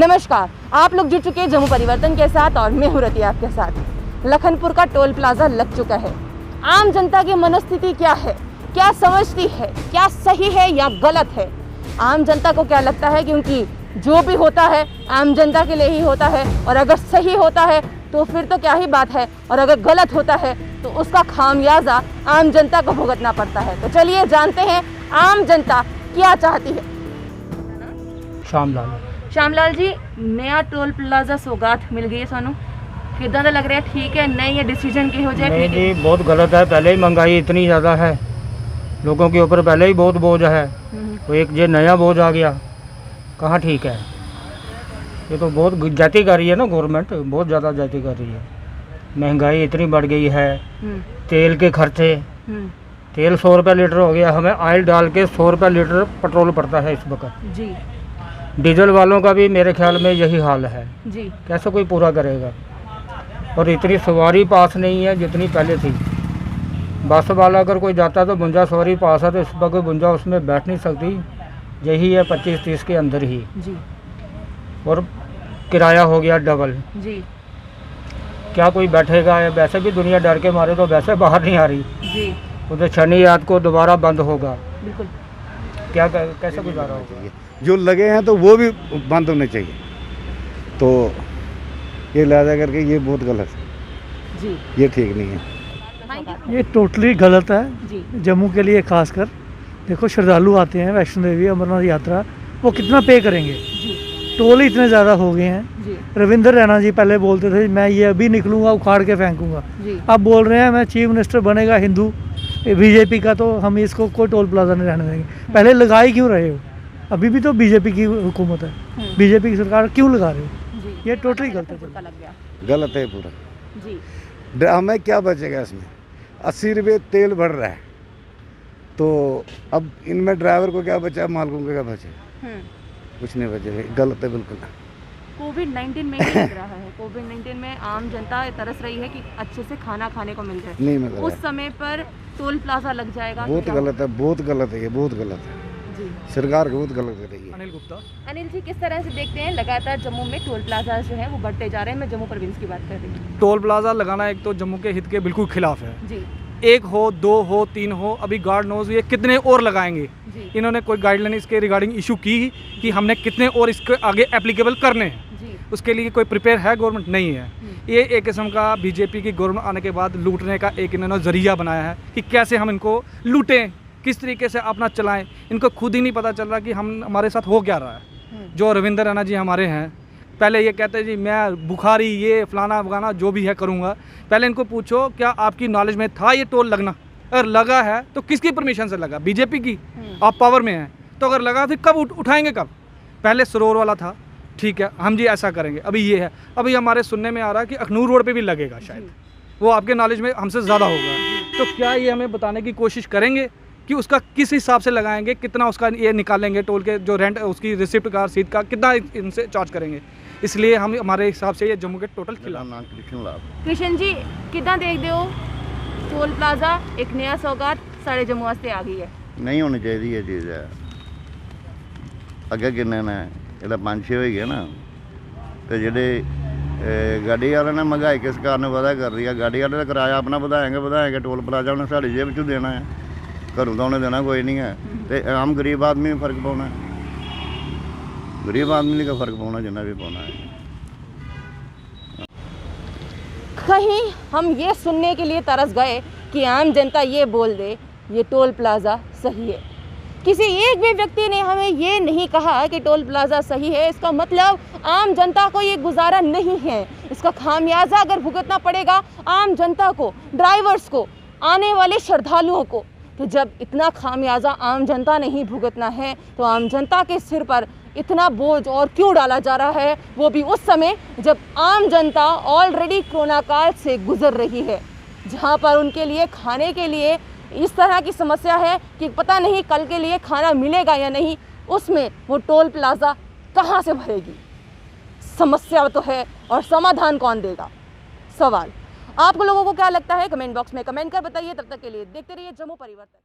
नमस्कार, आप लोग जुड़ चुके हैं जम्मू परिवर्तन के साथ और मैं हूं रतिया आपके साथ। लखनपुर का टोल प्लाजा लग चुका है। आम जनता की मनोस्थिति क्या है, क्या समझती है, क्या सही है या गलत है? आम जनता को क्या लगता है, क्योंकि जो भी होता है आम जनता के लिए ही होता है, और अगर सही होता है तो फिर तो क्या ही बात है, और अगर गलत होता है तो उसका खामियाजा आम जनता को भुगतना पड़ता है। तो चलिए जानते हैं आम जनता क्या चाहती है। श्यामलाल जी, नया टोल प्लाजा सौगात मिल गई है सानू, कितना तो लग रहा है ठीक है, नहीं ये डिसीजन की हो जाए? नहीं जी, बहुत गलत है। पहले ही महंगाई इतनी ज़्यादा है, लोगों के ऊपर पहले ही बहुत बोझ है, तो एक ये नया बोझ आ गया, कहाँ ठीक है। ये तो बहुत जाती कर रही है ना गवर्नमेंट, बहुत ज़्यादा जाती कर रही है। महंगाई इतनी बढ़ गई है, तेल के खर्चे, तेल 100 रुपये लीटर हो गया, हमें ऑयल डाल के 100 रुपये लीटर पेट्रोल पड़ता है इस वक्त जी। डीजल वालों का भी मेरे ख्याल में यही हाल है जी। कैसे कोई पूरा करेगा। और इतनी सवारी पास नहीं है जितनी पहले थी। बस वाला अगर कोई जाता तो 52 सवारी पास है, तो इस वक्त 52 उसमें बैठ नहीं सकती, यही है 25-30 के अंदर ही जी। और किराया हो गया डबल जी। क्या कोई बैठेगा? वैसे भी दुनिया डर के मारे तो वैसे बाहर नहीं आ रही जी। उधर शनि रात को दोबारा बंद होगा, बिल्कुल। क्या कैसे गुजारा होगा? जो लगे हैं तो वो भी बंद होने चाहिए, तो ये लिहाजा करके ये बहुत गलत है जी। ये ठीक नहीं है। ये टोटली गलत है जी। जम्मू के लिए खासकर। देखो, श्रद्धालु आते हैं वैष्णो देवी अमरनाथ यात्रा, वो कितना पे करेंगे? जी। टोल ही इतने ज़्यादा हो गए हैं। जी। रविंद्र रैना जी पहले बोलते थे मैं ये अभी निकलूंगा उखाड़ के फेंकूंगा, जी। अब बोल रहे हैं मैं चीफ मिनिस्टर बनेगा हिंदू बीजेपी का, तो हम इसको कोई टोल प्लाजा नहीं रहने देंगे। पहले लगाई क्यों रहे हो? अभी भी तो बीजेपी की हुकूमत है, बीजेपी की सरकार, क्यों लगा रहे हो? जी। ये टोटली गलत है। लग गया। गलत है पूरा जी। हमें क्या बचेगा इसमें? 80 रुपये तेल बढ़ रहा है, तो अब इनमें ड्राइवर को क्या बचा, मालिकों को क्या बचे? कुछ नहीं बचे। गलत है बिल्कुल। कोविड-19 में ही लग रहा है। कोविड-19 में आम जनता तरस रही है कि अच्छे से खाना खाने को मिल जाए, नहीं मिल रहा उस है। समय पर टोल प्लाजा लग जाएगा। बहुत गलत है, बहुत गलत है, ये बहुत गलत है। जी। सरकार बहुत गलत कर रही है। अनिल गुप्ता। अनिल जी, किस तरह से देखते हैं लगातार जम्मू में टोल प्लाजा जो है वो बढ़ते जा रहे हैं? मैं जम्मू प्रोविंस की बात कर रही हूँ। टोल प्लाजा लगाना एक तो जम्मू के हित के बिल्कुल खिलाफ है। जी। 1 हो, 2 हो, 3 हो, अभी गार्ड नोज ये कितने और लगाएंगे। जी। इन्होंने कोई गाइडलाइन इसके रिगार्डिंग इशू की कि हमने कितने और इसके आगे एप्लीकेबल करने हैं, जी। उसके लिए कोई प्रिपेयर है गवर्नमेंट? नहीं है। ये एक किस्म का बीजेपी की गवर्नमेंट आने के बाद लूटने का एक इन्होंने जरिया बनाया है कि कैसे हम इनको लूटें, किस तरीके से अपना चलाएं। इनको खुद ही नहीं पता चल रहा कि हम हमारे साथ हो क्या रहा है। जो रविंद्र रैना जी हमारे हैं, पहले ये कहते हैं जी मैं बुखारी ये फलाना वगाना जो भी है करूँगा। पहले इनको पूछो क्या आपकी नॉलेज में था ये टोल लगना? अगर लगा है तो किसकी परमिशन से लगा? बीजेपी की। आप पावर में हैं तो अगर लगा फिर कब उठाएंगे कब? पहले सरोवर वाला था, ठीक है हम जी ऐसा करेंगे, अभी ये है। अभी हमारे सुनने में आ रहा है कि अखनूर रोड पे भी लगेगा शायद, वो आपके नॉलेज में हमसे ज़्यादा होगा। तो क्या ये हमें बताने की कोशिश करेंगे कि उसका किस हिसाब से लगाएंगे, कितना उसका ये निकालेंगे, टोल के जो रेंट उसकी रिसिप्ट का रसीद का कितना इनसे चार्ज करेंगे? इसलिए हम हमारे हिसाब से ये जम्मू के टोटल खिलाफ। कृष्ण जी, कितना देखते हो टोल प्लाजा एक नया सौगात साढ़े जम्मू वास्ते आ गई है? नहीं होनी चाहिए ये चीज़ है। अगे किन्ने ने जो 5-6 हो गए ना, तो जेडे गाड़ी वाले ने महंगाई किस कारण वादा कर रही है। गाड़ी वाले का किराया अपना बढ़ाएंगे, टोल प्लाजा उन्हें साड़ी जेब चो देना है, घरों तो उन्हें देना कोई नहीं है। तो आम गरीब आदमी में फर्क पाना है, गरीब आदमी का फर्क पाना जिन्ना भी पाना है। कहीं हम ये सुनने के लिए तरस गए कि आम जनता ये बोल दे ये टोल प्लाजा सही है। किसी एक भी व्यक्ति ने हमें ये नहीं कहा कि टोल प्लाजा सही है। इसका मतलब आम जनता को ये गुजारा नहीं है। इसका खामियाजा अगर भुगतना पड़ेगा आम जनता को, ड्राइवर्स को, आने वाले श्रद्धालुओं को। तो जब इतना खामियाजा आम जनता नहीं भुगतना है तो आम जनता के सिर पर इतना बोझ और क्यों डाला जा रहा है, वो भी उस समय जब आम जनता ऑलरेडी कोरोना काल से गुजर रही है, जहां पर उनके लिए खाने के लिए इस तरह की समस्या है कि पता नहीं कल के लिए खाना मिलेगा या नहीं। उसमें वो टोल प्लाजा कहां से भरेगी? समस्या तो है और समाधान कौन देगा? सवाल। आप लोगों को क्या लगता है? कमेंट बॉक्स में कमेंट कर बताइए। तब तक के लिए देखते रहिए जम्मू परिवर्तन।